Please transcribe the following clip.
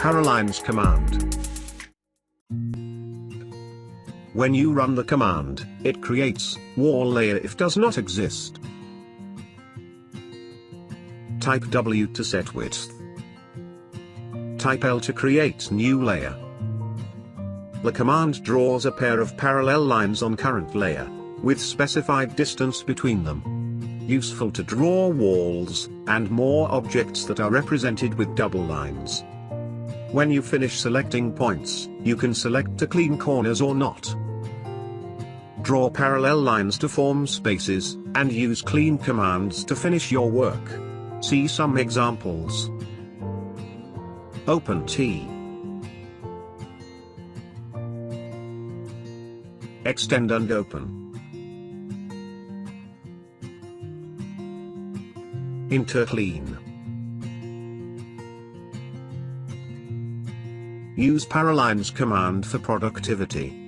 Paralines command. When you run the command, it creates wall layer if does not exist. Type W to set width. Type L to create new layer. The command draws a pair of parallel lines on current layer, with specified distance between them. Useful to draw walls, and more objects that are represented with double lines. When you finish selecting points, you can select to clean corners or not. Draw parallel lines to form spaces, and use clean commands to finish your work. See some examples. Open T. Extend and open. Interclean. Use Paralines command for productivity.